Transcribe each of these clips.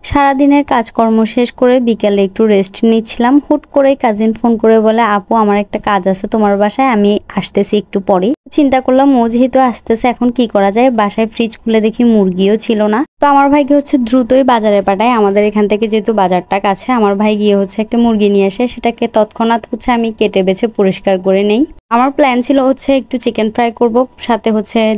সারাদিনের কাজকর্ম শেষ করে বিকেলে একটু রেস্ট নিচ্ছিলাম। হুট করে কাজিন ফোন করে বলে, আপু আমার একটা কাজ আছে তোমার বাসায়, আমি আসতেছি একটু পরেই। চিন্তা করলাম ও যেহেতু আসতেছে এখন কি করা যায়, বাসায় ফ্রিজ খুলে দেখি মুরগিও ছিল না। তো আমার ভাইকে দ্রুতই বাজারে পাঠায়, আমাদের এখান থেকে যেহেতু বাজারটা কাছে, আমার ভাই গিয়ে একটা মুরগি নিয়ে আসে, সেটাকে তৎক্ষণাৎ আমি কেটে বেছে পরিষ্কার করে নেই। আমার প্ল্যান ছিল একটু চিকেন ফ্রাই করব, সাথে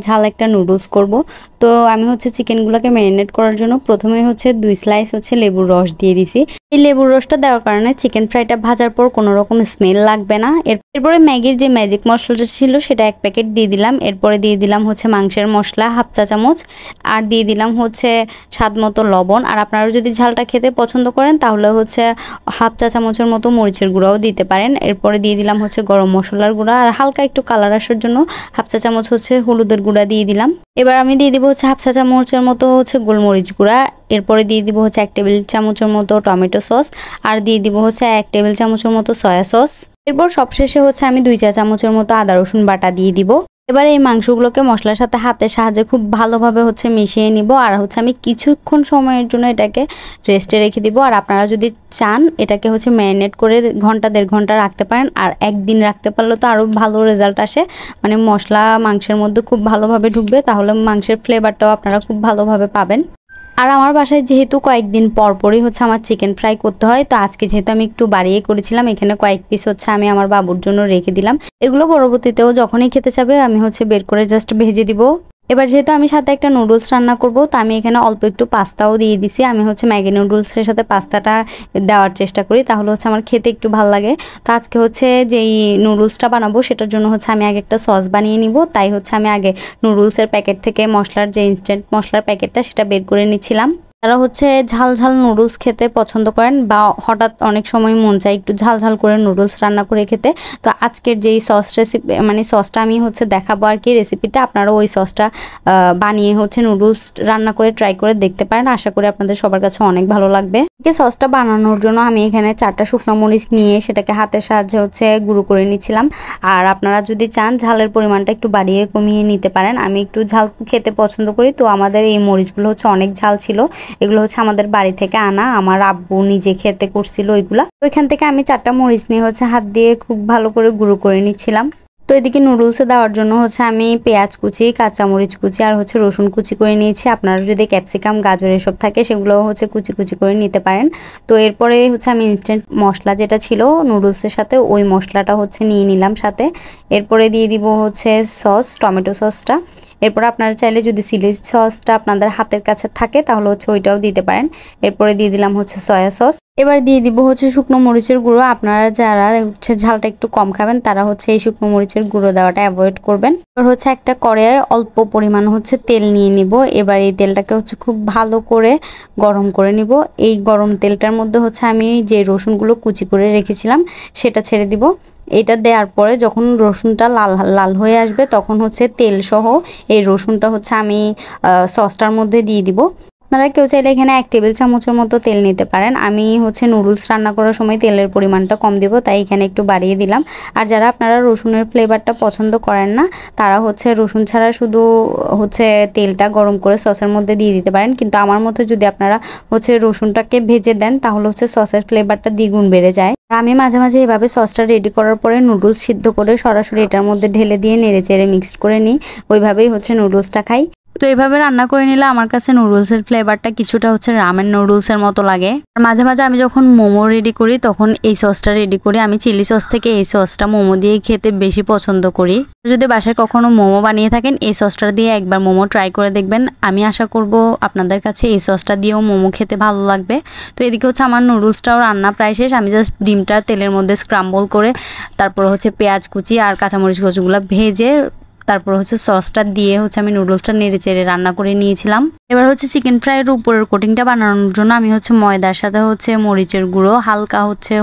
ঝাল একটা নুডলস করব। তো আমি চিকেনগুলোকে ম্যারিনেট করার জন্য প্রথমে 2 স্লাইস লেবুর রস দিয়ে দিছি। এই লেবুর রসটা দেওয়ার কারণে চিকেন ফ্রাইটা ভাজার পর কোনো রকম স্মেল লাগবে না। এরপরে ম্যাগির যে ম্যাজিক মশলাটা ছিল সেটা 1 প্যাকেট দিয়ে দিলাম। এরপরে দিয়ে দিলাম মাংসের মশলা 1/2 চা চামচ, আর দিয়ে দিলাম স্বাদ মতো লবণ। আর আপনারা যদি ঝালটা খেতে পছন্দ করেন তাহলে 1/2 চা চামচের মতো মরিচের গুঁড়াও দিতে পারেন। এরপরে দিয়ে দিলাম গরম মশলার গুঁড়া, আর হালকা একটু কালার আসার জন্য 1/2 চা চামচ হলুদের গুঁড়া দিয়ে দিলাম। এবার আমি দিয়ে দিব 1/2 চা চামচের মতো গোলমরিচ গুঁড়া। এরপরে দিয়ে দিব 1 টেবিল চামচের মতো টমেটো সস, আর দিয়ে দিব 1 টেবিল চামচের মতো সয়া সস। এরপর সবশেষে আমি 2 চা চামচের মতো আদা রসুন বাটা দিয়ে দিব। এবার এই মাংসগুলোকে মশলার সাথে হাতের সাহায্যে খুব ভালোভাবে মিশিয়ে নিব। আর আমি কিছুক্ষণ সময়ের জন্য এটাকে রেস্টে রেখে দিব। আর আপনারা যদি চান এটাকে ম্যারিনেট করে ঘন্টা 1.5 ঘন্টা রাখতে পারেন। আর একদিন রাখতে পারলে তো আরও ভালো রেজাল্ট আসে, মানে মশলা মাংসের মধ্যে খুব ভালোভাবে ঢুকবে, তাহলে মাংসের ফ্লেভারটাও আপনারা খুব ভালোভাবে পাবেন। আর আমার বাসায় যেহেতু কয়েকদিন পরপরই আমার চিকেন ফ্রাই করতে হয়, তো আজকে যেহেতু আমি একটু বাড়িয়ে করেছিলাম, এখানে কয়েক পিস আমি আমার বাবুর জন্য রেখে দিলাম। এগুলো পরবর্তীতেও যখনই খেতে চাবে আমি বের করে জাস্ট ভেজে দিব। এবার যেহেতু আমি সাথে একটা নুডলস রান্না করব, তো আমি এখানে অল্প একটু পাস্তাও দিয়ে দিছি। আমি ম্যাগি নুডলসের সাথে পাস্তাটা দেওয়ার চেষ্টা করি, তাহলে আমার খেতে একটু ভালো লাগে। তো আজকে যেই নুডলসটা বানাবো সেটার জন্য আমি আগে একটা সস বানিয়ে নিব। তাই আমি আগে নুডলসের প্যাকেট থেকে মশলার যে ইনস্ট্যান্ট মশলার প্যাকেটটা সেটা বের করে নিচ্ছিলাম। যারা ঝাল ঝাল নুডলস খেতে পছন্দ করেন বা হঠাৎ অনেক সময় মন চায় একটু ঝাল ঝাল করে নুডলস রান্না করে খেতে, তো আজকের যেই সস রেসিপি মানে সসটা আমি দেখাবো আর কি রেসিপিতে, আপনারা ওই সসটা বানিয়ে নুডলস রান্না করে ট্রাই করে দেখতে পারেন। আশা করি আপনাদের সবার কাছে অনেক ভালো লাগবে। এই সসটা বানানোর জন্য আমি এখানে 4টা শুকনো মরিচ নিয়ে সেটাকে হাতের সাহায্যে গুঁড়ো করে নিচ্ছিলাম। আর আপনারা যদি চান ঝালের পরিমাণটা একটু বাড়িয়ে কমিয়ে নিতে পারেন। আমি একটু ঝাল খেতে পছন্দ করি, তো আমাদের এই মরিচগুলো অনেক ঝাল ছিল। এগুলো আমাদের বাড়ি থেকে আনা, আমার আব্বু নিজে খেতে করছিল ওইগুলা। তো এখান থেকে আমি 4টা মরিচ নিয়ে হাত দিয়ে খুব ভালো করে গুঁড়ো করে নিচ্ছিলাম। তো এদিকে নুডলসে দেওয়ার জন্য আমি পেঁয়াজ কুচি, কাঁচামরিচ কুচি আর রসুন কুচি করে নিয়েছি। আপনারা যদি ক্যাপসিকাম, গাজর এসব থাকে সেগুলো কুচি কুচি করে নিতে পারেন। তো এরপরে আমি ইনস্ট্যান্ট মশলা যেটা ছিল নুডলসের সাথে, ওই মশলাটা নিয়ে নিলাম সাথে। এরপরে দিয়ে দিব সস, টমেটো সসটা। এরপর আপনারা চাইলে যদি চিলি সসটা আপনাদের হাতের কাছে থাকে তাহলে ওইটাও দিতে পারেন। এরপরে দিয়ে দিলাম সয়া সস। এবার দিয়ে দিব শুকনো মরিচের গুঁড়ো। আপনারা যারা ঝালটা একটু কম খাবেন তারা এই শুকনো মরিচের গুঁড়ো দেওয়াটা অ্যাভয়েড করবেন। এবার একটা কড়াইয়ে অল্প পরিমাণ তেল নিয়ে নিব। এবার এই তেলটাকে খুব ভালো করে গরম করে নিব। এই গরম তেলটার মধ্যে আমি যে রসুনগুলো কুচি করে রেখেছিলাম সেটা ছেড়ে দিব। এটা দেওয়ার পরে যখন রসুনটা লাল লাল হয়ে আসবে তখন তেল সহ এই রসুনটা আমি সসটার মধ্যে দিয়ে দিব। আপনারা কেউ চাইলে এখানে 1 টেবিল চামচের মতো তেল নিতে পারেন। আমি নুডলস রান্না করার সময় তেলের পরিমাণটা কম দিব, তাই এখানে একটু বাড়িয়ে দিলাম। আর যারা আপনারা রসুনের ফ্লেভারটা পছন্দ করেন না তারা রসুন ছাড়া শুধু তেলটা গরম করে সসের মধ্যে দিয়ে দিতে পারেন। কিন্তু আমার মতে যদি আপনারা রসুনটাকে ভেজে দেন তাহলে সসের ফ্লেভারটা দ্বিগুণ বেড়ে যায়। আর আমি মাঝে মাঝে এভাবে সসটা রেডি করার পরে নুডলস সিদ্ধ করে সরাসরি এটার মধ্যে ঢেলে দিয়ে নেড়ে চেড়ে মিক্সড করে নিই। ওইভাবেই নুডলসটা খাই। তো এইভাবে রান্না করে নিলে আমার কাছে নুডলসের ফ্লেভারটা কিছুটা রামেন নুডলসের মতো লাগে। আর মাঝে মাঝে আমি যখন মোমো রেডি করি তখন এই সসটা রেডি করি। আমি চিলি সস থেকে এই সসটা মোমো দিয়ে খেতে বেশি পছন্দ করি। যদি বাসায় কখনো মোমো বানিয়ে থাকেন এই সসটা দিয়ে একবার মোমো ট্রাই করে দেখবেন। আমি আশা করব আপনাদের কাছে এই সসটা দিয়েও মোমো খেতে ভালো লাগবে। তো এদিকে আমার নুডলসটাও রান্না প্রায় শেষ। আমি জাস্ট ডিমটা তেলের মধ্যে স্ক্রাম্বল করে তারপর পেঁয়াজ কুচি আর কাঁচামরিচ কুচিগুলো ভেজে তারপর সসটা দিয়ে আমি নুডলসটা নেড়ে চেড়ে রান্না করে নিয়েছিলাম। এবার চিকেন ফ্রাইয়ের উপরের কোটিংটা বানানোর জন্য আমি ময়দার সাথে মরিচের গুঁড়ো, হালকা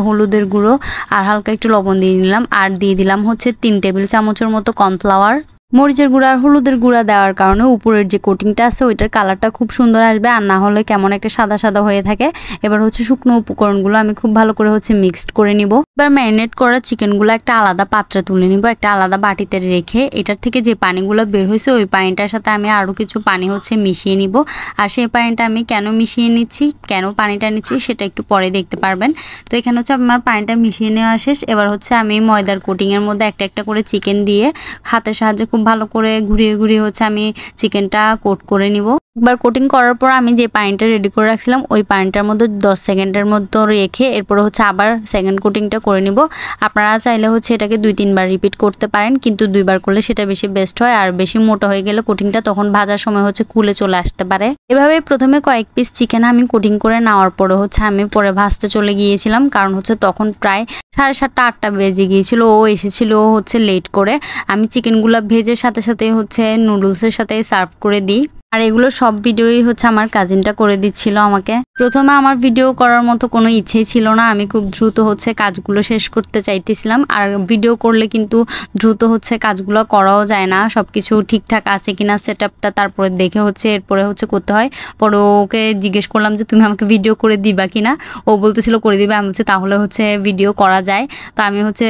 হলুদের গুঁড়ো আর হালকা একটু লবণ দিয়ে নিলাম। আর দিয়ে দিলাম 3 টেবিল চামচের মতো কর্নফ্লাওয়ার। মরিচের গুঁড়া আর হলুদের গুঁড়া দেওয়ার কারণে উপরের যে কোটিংটা আছে ওইটার কালারটা খুব সুন্দর আসবে, আর না হলে কেমন একটা সাদা সাদা হয়ে থাকে। এবার হচ্ছে শুকনো উপকরণগুলো আমি খুব ভালো করে হচ্ছে মিক্সড করে নিব। এবার ম্যারিনেট করা চিকেনগুলো একটা আলাদা পাত্রে তুলে নিব, একটা আলাদা বাটিতে রেখে এটার থেকে যে পানিগুলো বের হয়েছে ওই পানিটার সাথে আমি আরও কিছু পানি হচ্ছে মিশিয়ে নিব। আর সেই পানিটা আমি কেন মিশিয়ে নিচ্ছি, কেন পানিটা নিচ্ছি সেটা একটু পরে দেখতে পারবেন। তো এখানে হচ্ছে আমার পানিটা মিশিয়ে নেওয়া শেষ। এবার হচ্ছে আমি ময়দার কোটিংয়ের মধ্যে একটা একটা করে চিকেন দিয়ে হাতের সাহায্যে খুব ভালো করে ঘুরিয়ে ঘুরিয়ে হচ্ছে আমি চিকেনটা কোট করে নিব। একবার কোটিং করার পর আমি যে পানিটা রেডি করে রাখছিলাম ওই পানিটার মধ্যে 10 সেকেন্ডের মতো রেখে এরপর হচ্ছে আবার সেকেন্ড কোটিংটা করে নিব। আপনারা চাইলে হচ্ছে এটাকে 2-3 বার রিপিট করতে পারেন, কিন্তু 2 বার করলে সেটা বেশি বেস্ট হয়। আর বেশি মোটা হয়ে গেলে কোটিংটা তখন ভাজার সময় হচ্ছে খুলে চলে আসতে পারে। এভাবে প্রথমে কয়েক পিস চিকেন আমি কোটিং করে নেওয়ার পরে হচ্ছে আমি পরে ভাজতে চলে গিয়েছিলাম, কারণ হচ্ছে তখন প্রায় 7:30-8টা বেজে গিয়েছিল। ও এসেছিল হচ্ছে লেট করে। আমি চিকেনগুলো ভেজে সাথে সাথে হচ্ছে নুডলসের সাথে সার্ভ করে দিই। আর এগুলো সব ভিডিওই হচ্ছে আমার কাজিনটা করে দিচ্ছিল আমাকে। প্রথমে আমার ভিডিও করার মতো কোনো ইচ্ছেই ছিল না, আমি খুব দ্রুত হচ্ছে কাজগুলো শেষ করতে চাইতেছিলাম। আর ভিডিও করলে কিন্তু দ্রুত হচ্ছে কাজগুলো করাও যায় না, সবকিছু ঠিকঠাক আছে কিনা সেটআপটা তারপরে দেখে হচ্ছে এরপরে হচ্ছে করতে হয়। পরে ওকে জিজ্ঞেস করলাম যে তুমি আমাকে ভিডিও করে দিবা কিনা, ও বলতেছিল করে দিবে। আমি বলছি তাহলে হচ্ছে ভিডিও করা যায়। তো আমি হচ্ছে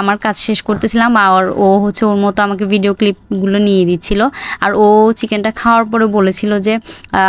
আমার কাজ শেষ করতেছিলাম আর ও হচ্ছে ওর মতো আমাকে ভিডিও ক্লিপগুলো নিয়ে দিচ্ছিল। আর ও চিকেনটা খাওয়ার পরে বলেছিল যে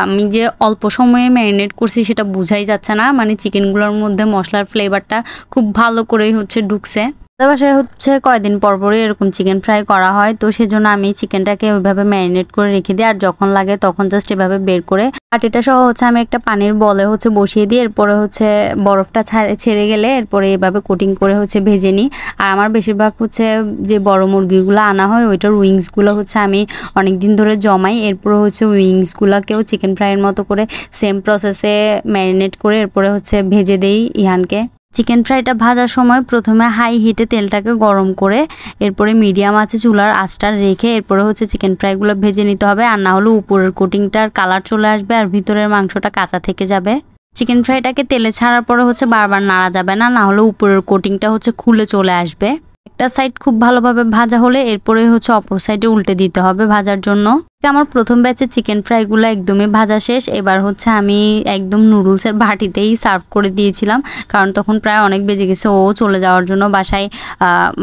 আমি যে অল্প সময়ে ম্যারিনেট করছি সেটা বোঝাই যাচ্ছে না, মানে চিকেনগুলোর মধ্যে মশলার ফ্লেভারটা খুব ভালো করেই হচ্ছে ঢুকছে। বাসায় হচ্ছে কয়দিন পর পরই এরকম চিকেন ফ্রাই করা হয়, তো সেজন্য আমি চিকেনটাকে ওইভাবে ম্যারিনেট করে রেখে দিই। আর যখন লাগে তখন জাস্ট এভাবে বের করে বাটিটা সহ হচ্ছে আমি একটা পানির বলে হচ্ছে বসিয়ে দিই। এরপরে হচ্ছে বরফটা ছেড়ে গেলে এরপরে এভাবে কোটিং করে হচ্ছে ভেজে নিই। আর আমার বেশিরভাগ হচ্ছে যে বড় মুরগিগুলো আনা হয় ওইটার উইংসগুলো হচ্ছে আমি অনেক দিন ধরে জমাই। এরপরে হচ্ছে উইংসগুলোকেও চিকেন ফ্রাইয়ের মতো করে সেম প্রসেসে ম্যারিনেট করে এরপরে হচ্ছে ভেজে দেই ইহানকে। চিকেন ফ্রাইটা ভাজার সময় প্রথমে হাই হিটে তেলটাকে গরম করে এরপরে মিডিয়াম আছে চুলার আঁচটা রেখে এরপরে হচ্ছে চিকেন ফ্রাইগুলো ভেজে নিতে হবে, আর না হলে উপরের কোটিংটার কালার চলে আসবে আর ভিতরের মাংসটা কাঁচা থেকে যাবে। চিকেন ফ্রাইটাকে তেলে ছাড়ার পরে হচ্ছে বারবার নাড়া যাবে না, না হলে উপরের কোটিংটা হচ্ছে খুলে চলে আসবে। একটা সাইড খুব ভালোভাবে ভাজা হলে এরপরে হচ্ছে অপর সাইডে উল্টে দিতে হবে ভাজার জন্য। আমার প্রথম ব্যাচে চিকেন ফ্রাইগুলো একদমই ভাজা শেষ। এবার হচ্ছে আমি একদম নুডলসের বাটিতেই সার্ভ করে দিয়েছিলাম, কারণ তখন প্রায় অনেক বেজে গেছে। ও চলে যাওয়ার জন্য বাসায়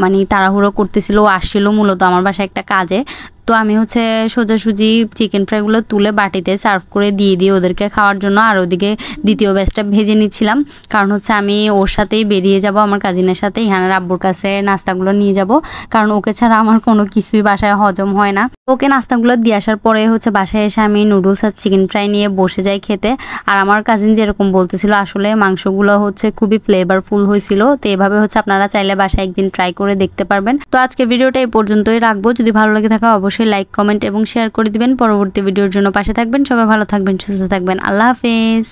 মানে তাড়াহুড়ো করতেছিল, ও আসছিল মূলত আমার বাসায় একটা কাজে। তো আমি হচ্ছে সোজাসুজি চিকেন ফ্রাইগুলো তুলে বাটিতে সার্ভ করে দিয়ে ওদেরকে খাওয়ার জন্য। আর ওদিকে দ্বিতীয় ব্যাচটা ভেজে নিচ্ছিলাম, কারণ হচ্ছে আমি ওর সাথেই বেরিয়ে যাব আমার কাজিনের সাথে, ইহানের আব্বুর কাছে নাস্তাগুলো নিয়ে যাব, কারণ ওকে ছাড়া আমার কোনো কিছুই বাসায় হজম হয় না। ওকে নাস্তাগুলো দিয়ে আসার পরে হচ্ছে বাসায় এসে আমি নুডলস আর চিকেন ফ্রাই নিয়ে বসে যাই খেতে। আর আমার কাজিন যেরকম বলতেছিল আসলে মাংসগুলো হচ্ছে খুবই ফ্লেভারফুল হয়েছিল। তো এভাবে হচ্ছে আপনারা চাইলে বাসায় একদিন ট্রাই করে দেখতে পারবেন। তো আজকের ভিডিওটা এই পর্যন্তই রাখবো। যদি ভালো লাগে থাকে অবশ্যই লাইক, কমেন্ট এবং শেয়ার করে দিবেন। পরবর্তী ভিডিওর জন্য পাশে থাকবেন। সবাই ভালো থাকবেন, সুস্থ থাকবেন। আল্লাহ হাফেজ।